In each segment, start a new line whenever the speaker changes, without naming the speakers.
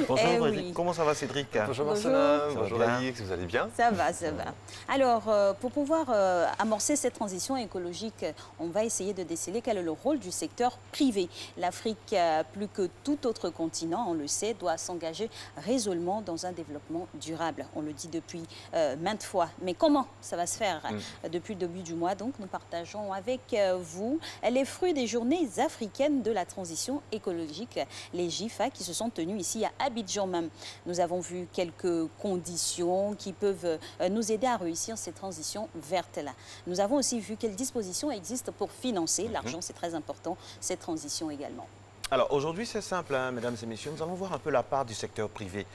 Bonjour
Eh
Frédéric,
oui.
comment ça va Cédric?
Bonjour
Bonjour.
Marcelin,
Ça va
bonjour
bien
Alix, vous allez bien?
Ça va, ça va. Alors, pour pouvoir amorcer cette transition écologique, on va essayer de déceler quel est le rôle du secteur privé. L'Afrique, plus que tout autre continent, on le sait, doit s'engager résolument dans un développement durable. On le dit depuis maintes fois. Mais comment ça va se faire? Depuis le début du mois, donc, nous partageons avec vous les fruits des journées africaines de la transition écologique, les GIFA, qui se sont tenues ici à Abidjan même. Nous avons vu quelques conditions qui peuvent nous aider à réussir ces transitions vertes-là. Nous avons aussi vu quelles dispositions existent pour financer, l'argent c'est très important, ces transitions également.
Alors aujourd'hui c'est simple, hein, mesdames et messieurs, nous allons voir un peu la part du secteur privé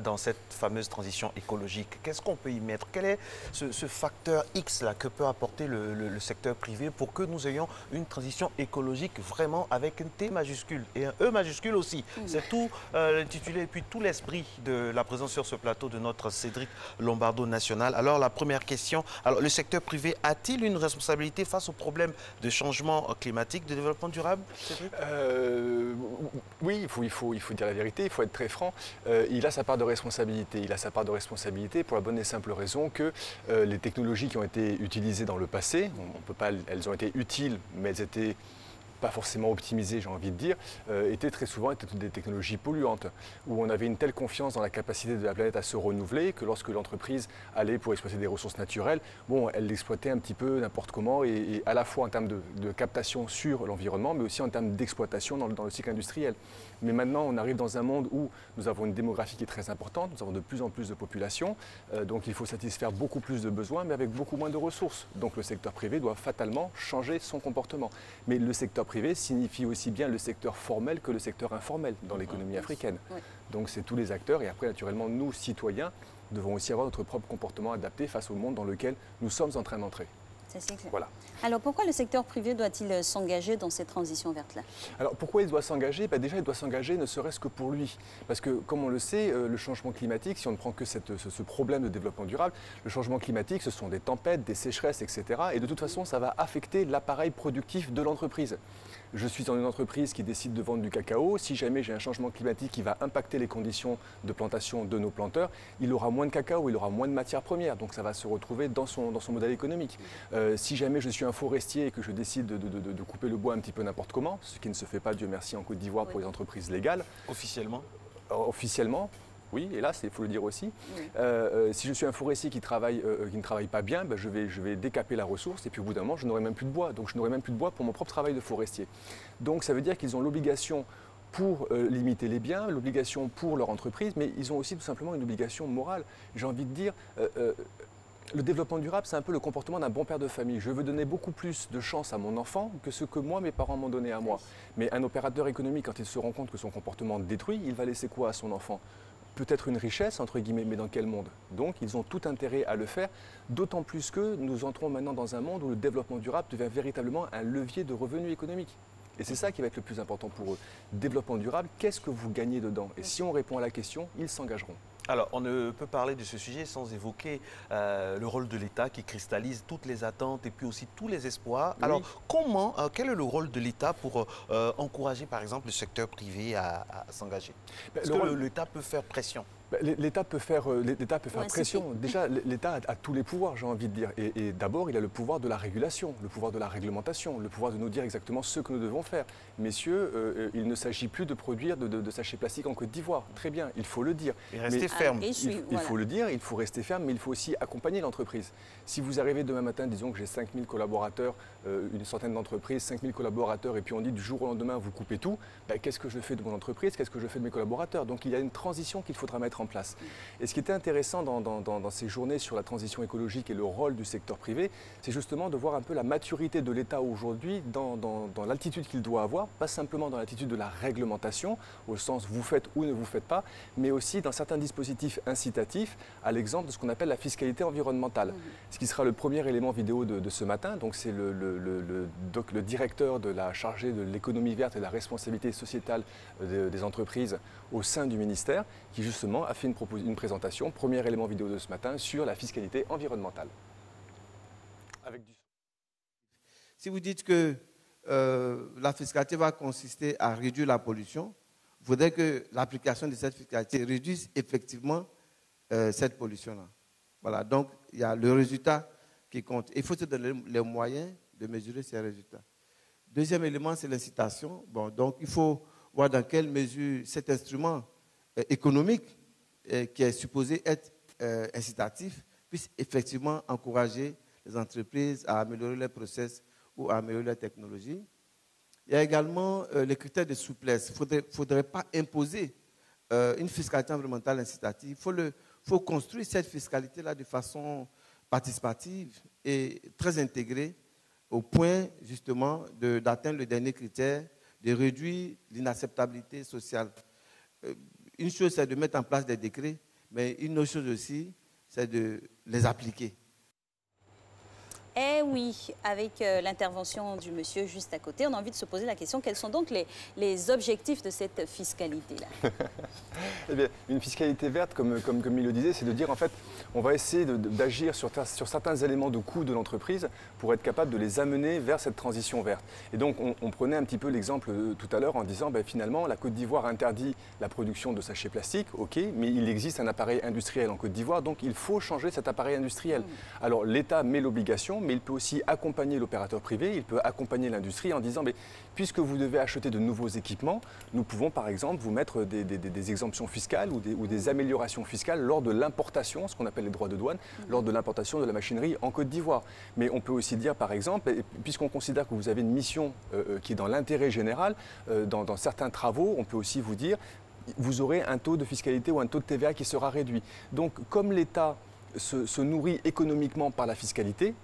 dans cette fameuse transition écologique. Qu'est-ce qu'on peut y mettre? Quel est ce facteur X là, que peut apporter le secteur privé pour que nous ayons une transition écologique vraiment avec un T majuscule et un E majuscule aussi? C'est tout l'intitulé et puis tout l'esprit de la présence sur ce plateau de notre Cédric Lombardo national. Alors la première question, alors, le secteur privé a-t-il une responsabilité face aux problèmes de changement climatique, de développement durable, Cédric?
Oui, il faut dire la vérité, il faut être très franc. Il a sa part de responsabilité. Il a sa part de responsabilité pour la bonne et simple raison que les technologies qui ont été utilisées dans le passé, on peut pas, elles ont été utiles, mais elles étaient pas forcément optimisées, j'ai envie de dire, étaient très souvent des technologies polluantes, où on avait une telle confiance dans la capacité de la planète à se renouveler que lorsque l'entreprise allait pour exploiter des ressources naturelles, bon, elle l'exploitait un petit peu n'importe comment, et à la fois en termes de captation sur l'environnement, mais aussi en termes d'exploitation dans le cycle industriel. Mais maintenant, on arrive dans un monde où nous avons une démographie qui est très importante, nous avons de plus en plus de population, donc il faut satisfaire beaucoup plus de besoins, mais avec beaucoup moins de ressources. Donc le secteur privé doit fatalement changer son comportement. Mais le secteur privé signifie aussi bien le secteur formel que le secteur informel dans l'économie africaine.
Oui.
Donc c'est tous les acteurs, et après naturellement nous, citoyens, devons aussi avoir notre propre comportement adapté face au monde dans lequel nous sommes en train d'entrer.
C'est clair.
Voilà.
Alors pourquoi le secteur privé doit-il s'engager dans cette transition verte-là?
Alors pourquoi il doit s'engager? Déjà, il doit s'engager ne serait-ce que pour lui. Parce que, comme on le sait, le changement climatique, si on ne prend que ce problème de développement durable, le changement climatique, ce sont des tempêtes, des sécheresses, etc. Et de toute façon, ça va affecter l'appareil productif de l'entreprise. Je suis dans une entreprise qui décide de vendre du cacao. Si jamais j'ai un changement climatique qui va impacter les conditions de plantation de nos planteurs, il aura moins de cacao, il aura moins de matières premières. Donc ça va se retrouver dans son modèle économique. Si jamais je suis un forestier et que je décide de couper le bois un petit peu n'importe comment, ce qui ne se fait pas, Dieu merci, en Côte d'Ivoire pour les entreprises légales.
Officiellement?
Officiellement. Oui, hélas, il faut le dire aussi. Si je suis un forestier qui ne travaille pas bien, je vais décaper la ressource et puis au bout d'un moment, je n'aurai même plus de bois. Donc je n'aurai même plus de bois pour mon propre travail de forestier. Donc ça veut dire qu'ils ont l'obligation pour limiter les biens, l'obligation pour leur entreprise, mais ils ont aussi tout simplement une obligation morale. J'ai envie de dire, le développement durable, c'est un peu le comportement d'un bon père de famille. Je veux donner beaucoup plus de chance à mon enfant que ce que moi, mes parents m'ont donné à moi. Mais un opérateur économique, quand il se rend compte que son comportement détruit, il va laisser quoi à son enfant? Peut-être une richesse, entre guillemets, mais dans quel monde? Donc, ils ont tout intérêt à le faire, d'autant plus que nous entrons maintenant dans un monde où le développement durable devient véritablement un levier de revenus économiques. Et c'est ça qui va être le plus important pour eux. Développement durable, qu'est-ce que vous gagnez dedans? Et si on répond à la question, ils s'engageront.
Alors, on ne peut parler de ce sujet sans évoquer le rôle de l'État qui cristallise toutes les attentes et puis aussi tous les espoirs.
Oui.
Alors, quel est le rôle de l'État pour encourager, par exemple, le secteur privé à s'engager? Est-ce que l'État peut faire pression?
L'État peut faire
Ouais,
pression. Déjà, l'État a tous les pouvoirs, j'ai envie de dire. Et d'abord, il a le pouvoir de la régulation, le pouvoir de la réglementation, le pouvoir de nous dire exactement ce que nous devons faire. Messieurs, il ne s'agit plus de produire de sachets plastiques en Côte d'Ivoire. Très bien, il faut le dire.
Et rester ferme.
Il faut le dire, il faut rester ferme, mais il faut aussi accompagner l'entreprise. Si vous arrivez demain matin, disons que j'ai 5000 collaborateurs, une centaine d'entreprises, 5000 collaborateurs, et puis on dit du jour au lendemain, vous coupez tout, qu'est-ce que je fais de mon entreprise? Qu'est-ce que je fais de mes collaborateurs? Donc il y a une transition qu'il faudra mettre en place. Et ce qui était intéressant dans ces journées sur la transition écologique et le rôle du secteur privé, c'est justement de voir un peu la maturité de l'État aujourd'hui dans l'attitude qu'il doit avoir, pas simplement dans l'attitude de la réglementation, au sens vous faites ou ne vous faites pas, mais aussi dans certains dispositifs incitatifs, à l'exemple de ce qu'on appelle la fiscalité environnementale. Ce qui sera le premier élément vidéo de ce matin, donc c'est le directeur de la chargée de l'économie verte et de la responsabilité sociétale des entreprises au sein du ministère, qui justement a fait une présentation, premier élément vidéo de ce matin, sur la fiscalité environnementale.
Si vous dites que la fiscalité va consister à réduire la pollution, il faudrait que l'application de cette fiscalité réduise effectivement cette pollution-là. Voilà, donc il y a le résultat qui compte. Il faut se donner les moyens de mesurer ces résultats. Deuxième élément, c'est l'incitation. Bon, donc il faut voir dans quelle mesure cet instrument économique qui est supposé être incitatif puisse effectivement encourager les entreprises à améliorer leurs process ou à améliorer leur technologie. Il y a également les critères de souplesse. Il ne faudrait pas imposer une fiscalité environnementale incitative. Il faut construire cette fiscalité-là de façon participative et très intégrée au point justement d'atteindre le dernier critère, de réduire l'inacceptabilité sociale. Une chose, c'est de mettre en place des décrets, mais une autre chose aussi, c'est de les appliquer.
Eh oui, avec l'intervention du monsieur juste à côté, on a envie de se poser la question, quels sont donc les objectifs de cette fiscalité-là?
Eh bien, une fiscalité verte, comme il le disait, c'est de dire en fait, on va essayer d'agir sur certains éléments de coût de l'entreprise pour être capable de les amener vers cette transition verte. Et donc, on prenait un petit peu l'exemple tout à l'heure en disant, ben, finalement, la Côte d'Ivoire interdit la production de sachets plastiques, ok, mais il existe un appareil industriel en Côte d'Ivoire, donc il faut changer cet appareil industriel. Alors, l'État met l'obligation, mais il peut aussi accompagner l'opérateur privé, il peut accompagner l'industrie en disant, mais puisque vous devez acheter de nouveaux équipements, nous pouvons par exemple vous mettre des exemptions fiscales ou des améliorations fiscales lors de l'importation, ce qu'on appelle les droits de douane, lors de l'importation de la machinerie en Côte d'Ivoire. Mais on peut aussi dire par exemple, puisqu'on considère que vous avez une mission qui est dans l'intérêt général, dans certains travaux, on peut aussi vous dire, vous aurez un taux de fiscalité ou un taux de TVA qui sera réduit. Donc comme l'État se nourrit économiquement par la fiscalité,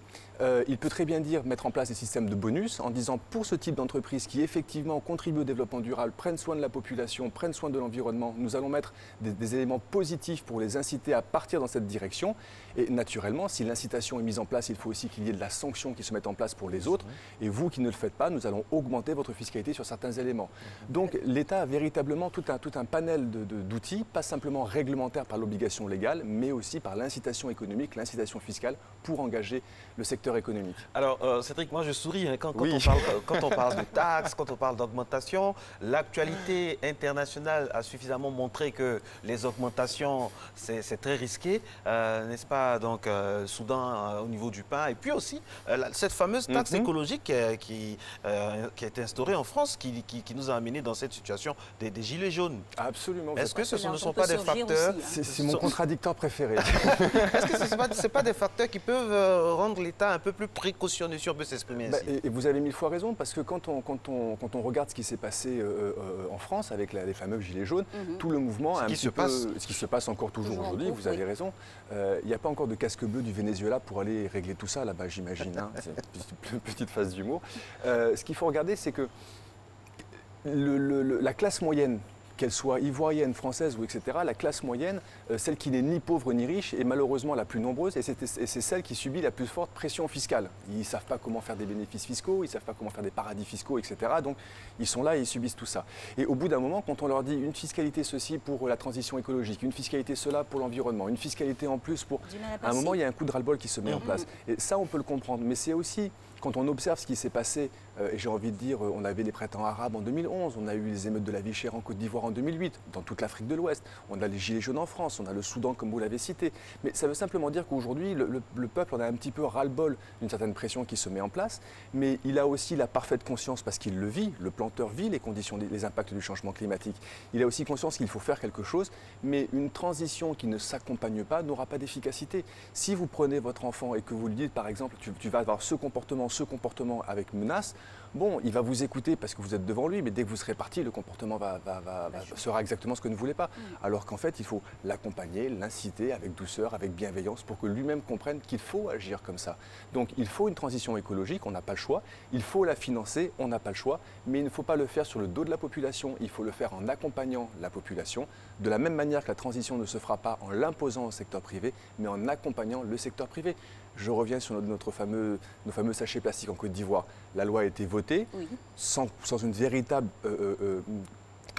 il peut très bien dire mettre en place des systèmes de bonus en disant pour ce type d'entreprise qui effectivement contribue au développement durable, prennent soin de la population, prennent soin de l'environnement, nous allons mettre des éléments positifs pour les inciter à partir dans cette direction. Et naturellement, si l'incitation est mise en place, il faut aussi qu'il y ait de la sanction qui se mette en place pour les autres. Et vous qui ne le faites pas, nous allons augmenter votre fiscalité sur certains éléments. Donc l'État a véritablement tout un panel d'outils, pas simplement réglementaires par l'obligation légale, mais aussi par l'incitation économique, l'incitation fiscale pour engager le secteur économique.
Alors, Cédric, moi je souris hein, quand on parle de taxes, quand on parle d'augmentation. L'actualité internationale a suffisamment montré que les augmentations, c'est très risqué, n'est-ce pas? Donc, Soudan au niveau du pain. Et puis aussi, cette fameuse taxe écologique qui a été instaurée en France, qui nous a amené dans cette situation des gilets jaunes.
Absolument.
Est-ce que ce ne sont pas des facteurs...
C'est mon contradicteur préféré.
Est-ce que ce n'est pas des facteurs qui peuvent rendre l'État un peu plus précautionneux, si on peut s'exprimer ainsi?
Et vous avez mille fois raison, parce que quand on regarde ce qui s'est passé en France avec les fameux gilets jaunes, tout le mouvement, ce qui se passe encore toujours aujourd'hui, vous avez raison, il n'y a pas encore de casque bleu du Venezuela pour aller régler tout ça là-bas, j'imagine. Hein. C'est une petite phase d'humour. Ce qu'il faut regarder, c'est que la classe moyenne, qu'elle soit ivoirienne, française ou etc., la classe moyenne, celle qui n'est ni pauvre ni riche, est malheureusement la plus nombreuse et c'est celle qui subit la plus forte pression fiscale. Ils ne savent pas comment faire des bénéfices fiscaux, ils ne savent pas comment faire des paradis fiscaux, etc. Donc ils sont là et ils subissent tout ça. Et au bout d'un moment, quand on leur dit une fiscalité ceci pour la transition écologique, une fiscalité cela pour l'environnement, une fiscalité en plus pour... À un moment, il y a un coup de ras-le-bol qui se met en place. Et ça, on peut le comprendre. Mais c'est aussi... Quand on observe ce qui s'est passé, et j'ai envie de dire, on avait les printemps arabes en 2011, on a eu les émeutes de la vie chère en Côte d'Ivoire en 2008, dans toute l'Afrique de l'Ouest, on a les gilets jaunes en France, on a le Soudan comme vous l'avez cité. Mais ça veut simplement dire qu'aujourd'hui, le peuple en a un petit peu ras-le-bol d'une certaine pression qui se met en place, mais il a aussi la parfaite conscience, parce qu'il le vit, le planteur vit les conditions, les impacts du changement climatique. Il a aussi conscience qu'il faut faire quelque chose, mais une transition qui ne s'accompagne pas n'aura pas d'efficacité. Si vous prenez votre enfant et que vous lui dites, par exemple, tu vas avoir ce comportement avec menace, bon, il va vous écouter parce que vous êtes devant lui, mais dès que vous serez parti, le comportement sera exactement ce que ne voulez pas. Alors qu'en fait, il faut l'accompagner, l'inciter avec douceur, avec bienveillance, pour que lui-même comprenne qu'il faut agir comme ça. Donc il faut une transition écologique, on n'a pas le choix. Il faut la financer, on n'a pas le choix. Mais il ne faut pas le faire sur le dos de la population, il faut le faire en accompagnant la population. De la même manière que la transition ne se fera pas en l'imposant au secteur privé, mais en accompagnant le secteur privé. Je reviens sur nos fameux sachets plastiques en Côte d'Ivoire. La loi a été votée sans une véritable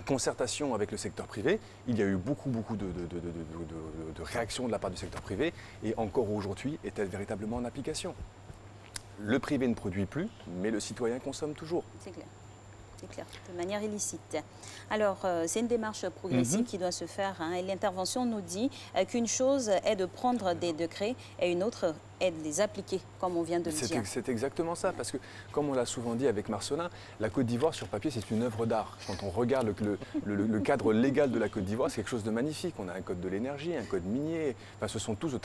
concertation avec le secteur privé. Il y a eu beaucoup de réactions de la part du secteur privé et encore aujourd'hui est-elle véritablement en application? Le privé ne produit plus, mais le citoyen consomme toujours.
C'est clair. C'est clair, de manière illicite. Alors, c'est une démarche progressive qui doit se faire. Hein, et l'intervention nous dit qu'une chose est de prendre des décrets et une autre est de les appliquer, comme on vient de le dire.
C'est exactement ça, parce que, comme on l'a souvent dit avec Marcelin, la Côte d'Ivoire, sur papier, c'est une œuvre d'art. Quand on regarde le cadre légal de la Côte d'Ivoire, c'est quelque chose de magnifique. On a un code de l'énergie, un code minier. Enfin, ce sont tous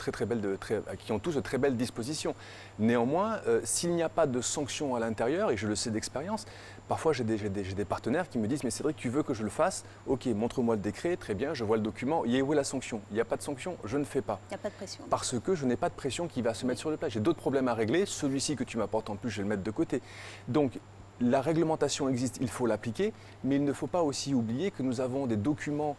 qui ont tous de très belles dispositions. Néanmoins, s'il n'y a pas de sanctions à l'intérieur, et je le sais d'expérience, parfois j'ai des partenaires qui me disent « Mais Cédric, tu veux que je le fasse? Ok, montre-moi le décret, très bien, je vois le document. Où est la sanction? Il n'y a pas de sanction, je ne fais pas.
Il n'y a pas de pression.
Parce que je n'ai pas de pression qui va se mettre sur le plat. J'ai d'autres problèmes à régler. Celui-ci que tu m'apportes en plus, je vais le mettre de côté. » Donc, la réglementation existe, il faut l'appliquer, mais il ne faut pas aussi oublier que nous avons des documents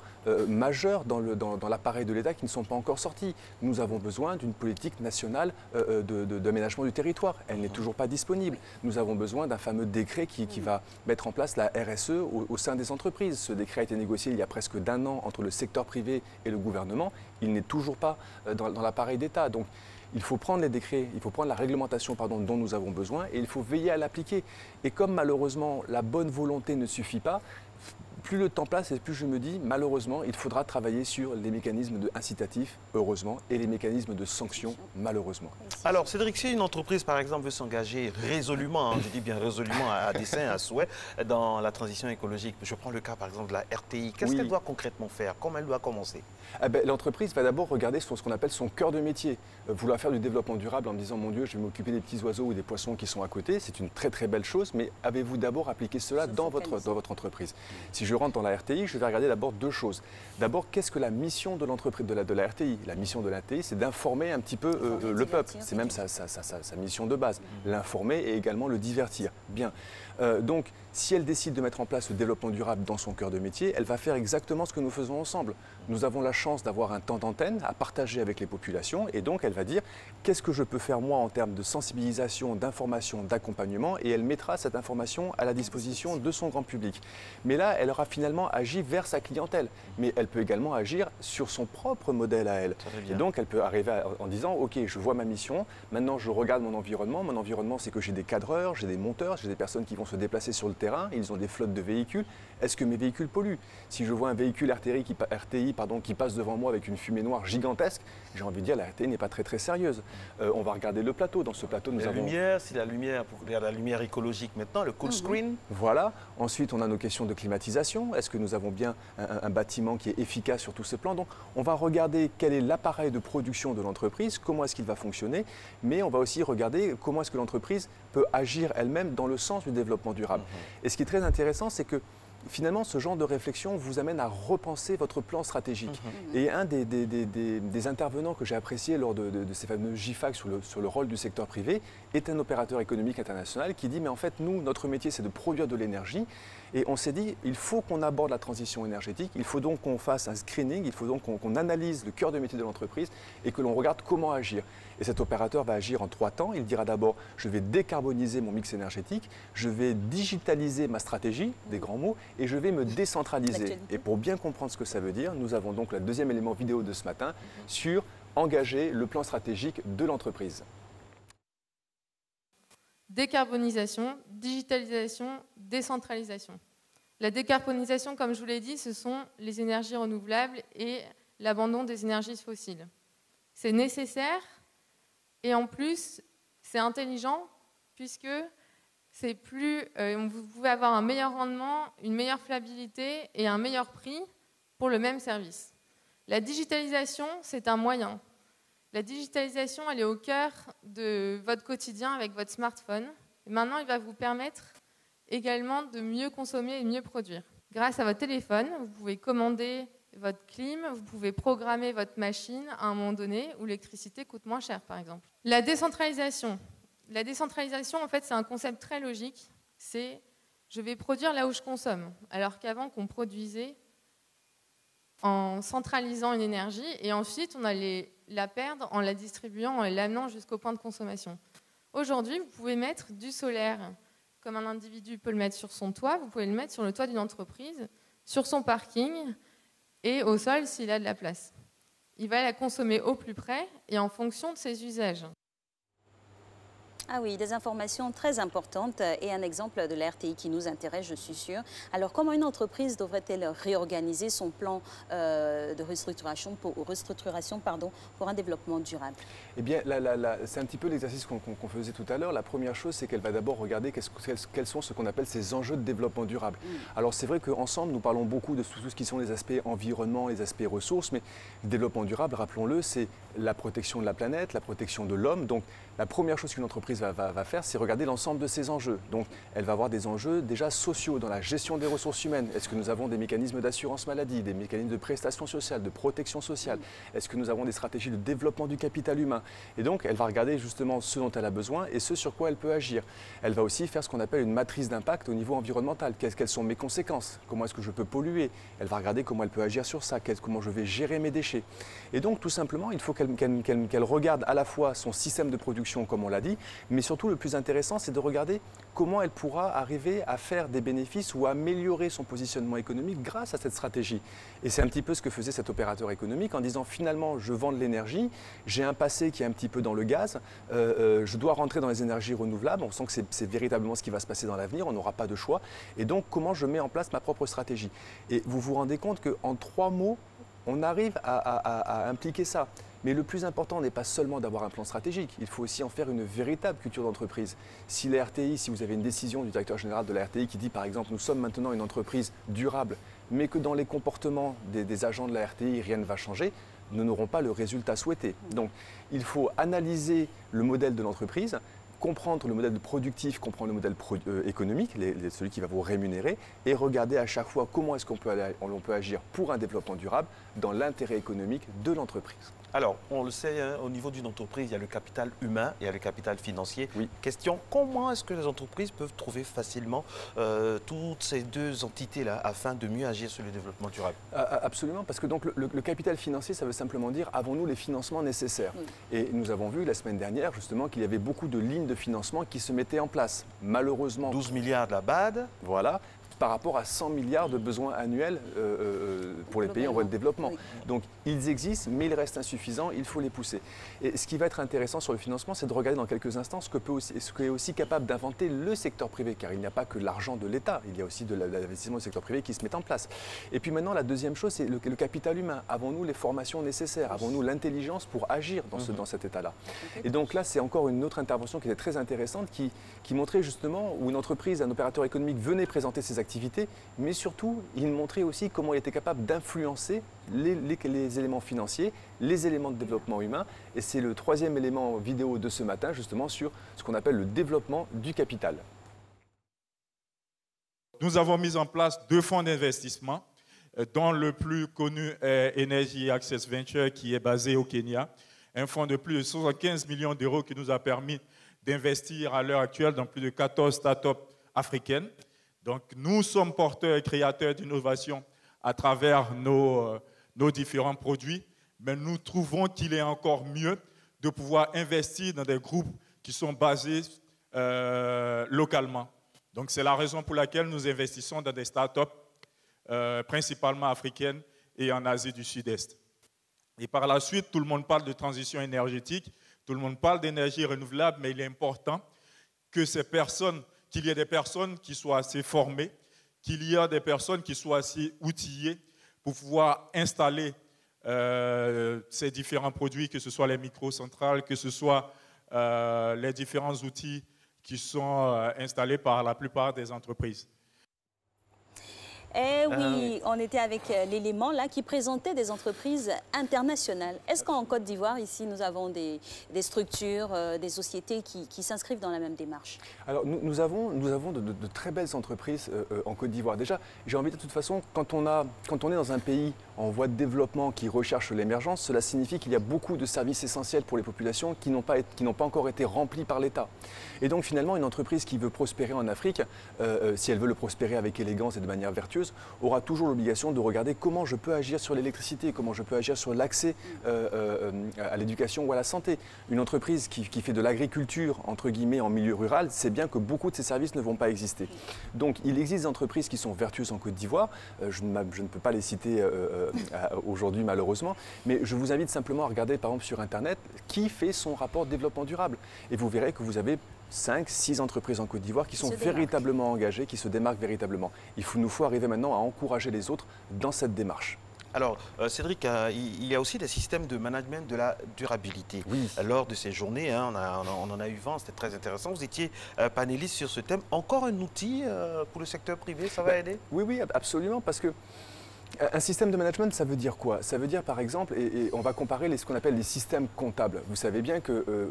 majeurs dans l'appareil de l'État qui ne sont pas encore sortis. Nous avons besoin d'une politique nationale d'aménagement du territoire. Elle n'est toujours pas disponible. Nous avons besoin d'un fameux décret qui va mettre en place la RSE au sein des entreprises. Ce décret a été négocié il y a presque d'un an entre le secteur privé et le gouvernement. Il n'est toujours pas dans l'appareil d'État. Donc, il faut prendre les décrets, il faut prendre la réglementation dont nous avons besoin et il faut veiller à l'appliquer. Et comme malheureusement la bonne volonté ne suffit pas, plus le temps passe et plus je me dis, malheureusement, il faudra travailler sur les mécanismes incitatifs, heureusement, et les mécanismes de sanctions, malheureusement.
Alors, Cédric, si une entreprise, par exemple, veut s'engager résolument, je dis bien résolument, à dessein, à souhait, dans la transition écologique, je prends le cas, par exemple, de la RTI, qu'est-ce qu'elle doit concrètement faire? Comment elle doit commencer?
L'entreprise va d'abord regarder ce qu'on appelle son cœur de métier. Vouloir faire du développement durable en me disant, mon Dieu, je vais m'occuper des petits oiseaux ou des poissons qui sont à côté, c'est une très très belle chose, mais avez-vous d'abord appliqué cela dans votre entreprise? Si je rentre dans la RTI, je vais regarder d'abord deux choses. D'abord, qu'est-ce que la mission de l'entreprise, de la RTI? La mission de la RTI, c'est d'informer un petit peu le peuple. C'est même sa mission de base. L'informer et également le divertir. Bien. Donc, si elle décide de mettre en place le développement durable dans son cœur de métier, elle va faire exactement ce que nous faisons ensemble. Nous avons la chance d'avoir un temps d'antenne à partager avec les populations et donc elle va dire qu'est-ce que je peux faire moi en termes de sensibilisation, d'information, d'accompagnement et elle mettra cette information à la disposition de son grand public. Mais là, elle aura finalement agi vers sa clientèle, mais elle peut également agir sur son propre modèle à elle. Et donc elle peut arriver en disant ok, je vois ma mission, maintenant je regarde mon environnement c'est que j'ai des cadreurs, j'ai des monteurs, j'ai des personnes qui vont se déplacer sur le terrain, ils ont des flottes de véhicules. Est-ce que mes véhicules polluent? Si je vois un véhicule RTI qui passe devant moi avec une fumée noire gigantesque, j'ai envie de dire la RTI n'est pas très très sérieuse. On va regarder le plateau. Dans ce plateau, nous avons...
lumière, c'est la lumière écologique maintenant, le cool screen.
Voilà. Ensuite, on a nos questions de climatisation. Est-ce que nous avons bien un bâtiment qui est efficace sur tous ces plans? Donc, on va regarder quel est l'appareil de production de l'entreprise, comment est-ce qu'il va fonctionner, mais on va aussi regarder comment est-ce que l'entreprise peut agir elle-même dans le sens du développement durable. Et ce qui est très intéressant, c'est que finalement, ce genre de réflexion vous amène à repenser votre plan stratégique. Et un des intervenants que j'ai apprécié lors de ces fameux GIFAC sur le rôle du secteur privé est un opérateur économique international qui dit mais en fait, nous, notre métier, c'est de produire de l'énergie. Et on s'est dit, il faut qu'on aborde la transition énergétique, il faut donc qu'on fasse un screening, il faut donc qu'on analyse le cœur de métier de l'entreprise et que l'on regarde comment agir. Et cet opérateur va agir en 3 temps. Il dira d'abord, je vais décarboniser mon mix énergétique, je vais digitaliser ma stratégie, des grands mots, et je vais me décentraliser. Et pour bien comprendre ce que ça veut dire, nous avons donc le deuxième élément vidéo de ce matin sur engager le plan stratégique de l'entreprise.
Décarbonisation, digitalisation, décentralisation. La décarbonisation, comme je vous l'ai dit, ce sont les énergies renouvelables et l'abandon des énergies fossiles. C'est nécessaire et en plus, c'est intelligent puisque vous pouvez avoir un meilleur rendement, une meilleure fiabilité et un meilleur prix pour le même service. La digitalisation, c'est un moyen. La digitalisation, elle est au cœur de votre quotidien avec votre smartphone. Et maintenant, il va vous permettre également de mieux consommer et mieux produire. Grâce à votre téléphone, vous pouvez commander votre clim, vous pouvez programmer votre machine à un moment donné où l'électricité coûte moins cher, par exemple. La décentralisation. La décentralisation, en fait, c'est un concept très logique. C'est je vais produire là où je consomme, alors qu'avant qu'on produisait en centralisant une énergie et ensuite on allait la perdre en la distribuant, en l'amenant jusqu'au point de consommation. Aujourd'hui, vous pouvez mettre du solaire, comme un individu peut le mettre sur son toit, vous pouvez le mettre sur le toit d'une entreprise, sur son parking et au sol s'il a de la place. Il va la consommer au plus près et en fonction de ses usages.
Ah oui, des informations très importantes et un exemple de la RTI qui nous intéresse, je suis sûre. Alors, comment une entreprise devrait-elle réorganiser son plan de restructuration pour un développement durable?
Eh bien, c'est un petit peu l'exercice qu'on faisait tout à l'heure. La première chose, c'est qu'elle va d'abord regarder quels sont ce qu'on appelle ces enjeux de développement durable. Alors, c'est vrai qu'ensemble, nous parlons beaucoup de tout ce qui sont les aspects environnement, les aspects ressources, mais le développement durable, rappelons-le, c'est la protection de la planète, la protection de l'homme. Donc, la première chose qu'une entreprise va faire, c'est regarder l'ensemble de ces enjeux. Donc, elle va avoir des enjeux déjà sociaux dans la gestion des ressources humaines. Est-ce que nous avons des mécanismes d'assurance maladie, des mécanismes de prestations sociales, de protection sociale? Est-ce que nous avons des stratégies de développement du capital humain? Et donc, elle va regarder justement ce dont elle a besoin et ce sur quoi elle peut agir. Elle va aussi faire ce qu'on appelle une matrice d'impact au niveau environnemental. Quelles sont mes conséquences? Comment est-ce que je peux polluer? Elle va regarder comment elle peut agir sur ça, comment je vais gérer mes déchets. Et donc, tout simplement, il faut qu'elle regarde à la fois son système de production, comme on l'a dit, mais surtout, le plus intéressant, c'est de regarder comment elle pourra arriver à faire des bénéfices ou à améliorer son positionnement économique grâce à cette stratégie. Et c'est un petit peu ce que faisait cet opérateur économique en disant finalement, je vends de l'énergie, j'ai un passé qui est un petit peu dans le gaz, je dois rentrer dans les énergies renouvelables, on sent que c'est véritablement ce qui va se passer dans l'avenir, on n'aura pas de choix. Et donc, comment je mets en place ma propre stratégie? Et vous vous rendez compte qu'en 3 mots, on arrive à impliquer ça. Mais le plus important n'est pas seulement d'avoir un plan stratégique, il faut aussi en faire une véritable culture d'entreprise. Si la RTI, si vous avez une décision du directeur général de la RTI qui dit par exemple nous sommes maintenant une entreprise durable, mais que dans les comportements des agents de la RTI rien ne va changer, nous n'aurons pas le résultat souhaité. Donc il faut analyser le modèle de l'entreprise, comprendre le modèle productif, comprendre le modèle économique, celui qui va vous rémunérer, et regarder à chaque fois comment est-ce qu'on peut agir pour un développement durable dans l'intérêt économique de l'entreprise.
Alors, on le sait, hein, au niveau d'une entreprise, il y a le capital humain, il y a le capital financier.
Oui.
Question, comment est-ce que les entreprises peuvent trouver facilement toutes ces deux entités-là afin de mieux agir sur le développement durable?
Absolument, parce que donc, le capital financier, ça veut simplement dire avons-nous les financements nécessaires? Et nous avons vu la semaine dernière justement qu'il y avait beaucoup de lignes de financement qui se mettaient en place. Malheureusement,
12 milliards de la BAD.
Voilà, par rapport à 100 milliards de besoins annuels pour les pays en voie de développement.
Oui.
Donc ils existent, mais ils restent insuffisants, il faut les pousser. Et ce qui va être intéressant sur le financement, c'est de regarder dans quelques instants ce qu'est aussi capable d'inventer le secteur privé, car il n'y a pas que l'argent de l'État, il y a aussi de l'investissement du secteur privé qui se met en place. Et puis maintenant, la deuxième chose, c'est le capital humain. Avons-nous les formations nécessaires? Avons-nous l'intelligence pour agir dans cet état-là? Et donc là, c'est encore une autre intervention qui était très intéressante, qui montrait justement où une entreprise, un opérateur économique venait présenter ses activités, mais surtout, il montrait aussi comment il était capable d'influencer les éléments financiers, les éléments de développement humain. Et c'est le troisième élément vidéo de ce matin, justement, sur ce qu'on appelle le développement du capital.
Nous avons mis en place 2 fonds d'investissement, dont le plus connu est Energy Access Venture, qui est basé au Kenya. Un fonds de plus de 75 millions d'euros qui nous a permis d'investir à l'heure actuelle dans plus de 14 startups africaines. Donc, nous sommes porteurs et créateurs d'innovation à travers nos différents produits, mais nous trouvons qu'il est encore mieux de pouvoir investir dans des groupes qui sont basés localement. Donc, c'est la raison pour laquelle nous investissons dans des startups principalement africaines et en Asie du Sud-Est. Et par la suite, tout le monde parle de transition énergétique, tout le monde parle d'énergie renouvelable, mais il est important que qu'il y ait des personnes qui soient assez formées, qu'il y ait des personnes qui soient assez outillées pour pouvoir installer ces différents produits, que ce soit les microcentrales, que ce soit les différents outils qui sont installés par la plupart des entreprises.
Eh oui, on était avec l'élément là qui présentait des entreprises internationales. Est-ce qu'en Côte d'Ivoire, ici, nous avons des structures, des sociétés qui s'inscrivent dans la même démarche?
Alors, nous avons de très belles entreprises en Côte d'Ivoire. Déjà, j'ai envie de toute façon, quand on est dans un pays en voie de développement qui recherche l'émergence, cela signifie qu'il y a beaucoup de services essentiels pour les populations qui n'ont pas encore été remplis par l'État. Et donc, finalement, une entreprise qui veut prospérer en Afrique, si elle veut le prospérer avec élégance et de manière vertueuse, aura toujours l'obligation de regarder comment je peux agir sur l'électricité, comment je peux agir sur l'accès à l'éducation ou à la santé. Une entreprise qui fait de l'agriculture, entre guillemets, en milieu rural, sait bien que beaucoup de ces services ne vont pas exister. Donc, il existe des entreprises qui sont vertueuses en Côte d'Ivoire. Je ne peux pas les citer aujourd'hui, malheureusement, mais je vous invite simplement à regarder, par exemple, sur Internet, qui fait son rapport de développement durable. Et vous verrez que vous avez 5, 6 entreprises en Côte d'Ivoire qui sont véritablement engagées, qui se démarquent véritablement. Nous faut arriver maintenant à encourager les autres dans cette démarche.
Alors, Cédric, il y a aussi des systèmes de management de la durabilité.
Oui.
Lors de ces journées, on en a eu vent, c'était très intéressant. Vous étiez panéliste sur ce thème. Encore un outil pour le secteur privé, ça va aider?
Oui, absolument, parce que un système de management, ça veut dire quoi? Ça veut dire, par exemple, et on va comparer ce qu'on appelle les systèmes comptables. Vous savez bien que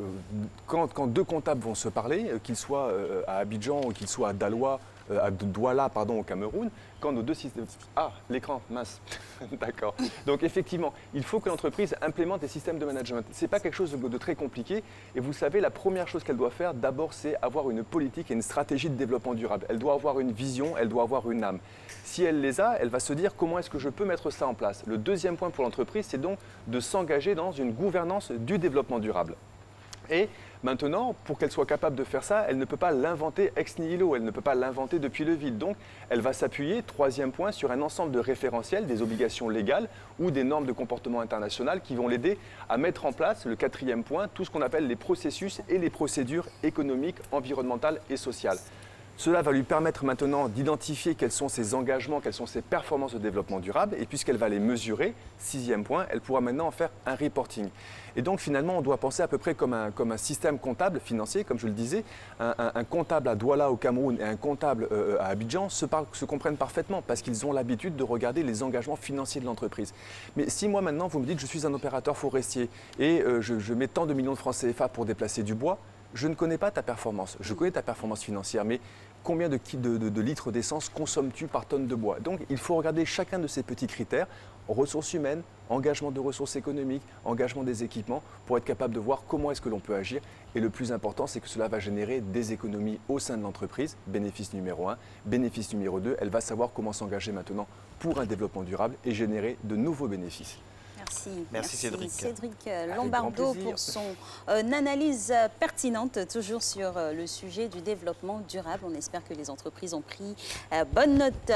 quand deux comptables vont se parler, qu'ils soient à Abidjan ou qu'ils soient à Douala, au Cameroun, quand nos deux systèmes... Ah, l'écran, mince. D'accord. Donc effectivement, il faut que l'entreprise implémente des systèmes de management. Ce n'est pas quelque chose de très compliqué. Et vous savez, la première chose qu'elle doit faire, d'abord, c'est avoir une politique et une stratégie de développement durable. Elle doit avoir une vision, elle doit avoir une âme. Si elle les a, elle va se dire comment est-ce que je peux mettre ça en place. Le deuxième point pour l'entreprise, c'est donc de s'engager dans une gouvernance du développement durable. Et maintenant, pour qu'elle soit capable de faire ça, elle ne peut pas l'inventer ex nihilo, elle ne peut pas l'inventer depuis le vide. Donc, elle va s'appuyer, troisième point, sur un ensemble de référentiels, des obligations légales ou des normes de comportement international qui vont l'aider à mettre en place, le quatrième point, tout ce qu'on appelle les processus et les procédures économiques, environnementales et sociales. Cela va lui permettre maintenant d'identifier quels sont ses engagements, quelles sont ses performances de développement durable. Et puisqu'elle va les mesurer, sixième point, elle pourra maintenant en faire un reporting. Et donc finalement, on doit penser à peu près comme un système comptable financier, comme je le disais. Un comptable à Douala au Cameroun et un comptable à Abidjan se comprennent parfaitement parce qu'ils ont l'habitude de regarder les engagements financiers de l'entreprise. Mais si moi maintenant, vous me dites que je suis un opérateur forestier et je mets tant de millions de francs CFA pour déplacer du bois, je ne connais pas ta performance. Je connais ta performance financière, mais combien de litres d'essence consommes-tu par tonne de bois? Donc, il faut regarder chacun de ces petits critères, ressources humaines, engagement de ressources économiques, engagement des équipements, pour être capable de voir comment est-ce que l'on peut agir. Et le plus important, c'est que cela va générer des économies au sein de l'entreprise. Bénéfice numéro 1. Bénéfice numéro 2, elle va savoir comment s'engager maintenant pour un développement durable et générer de nouveaux bénéfices.
Merci
Cédric.
Cédric Lombardo pour son analyse pertinente, toujours sur le sujet du développement durable. On espère que les entreprises ont pris bonne note.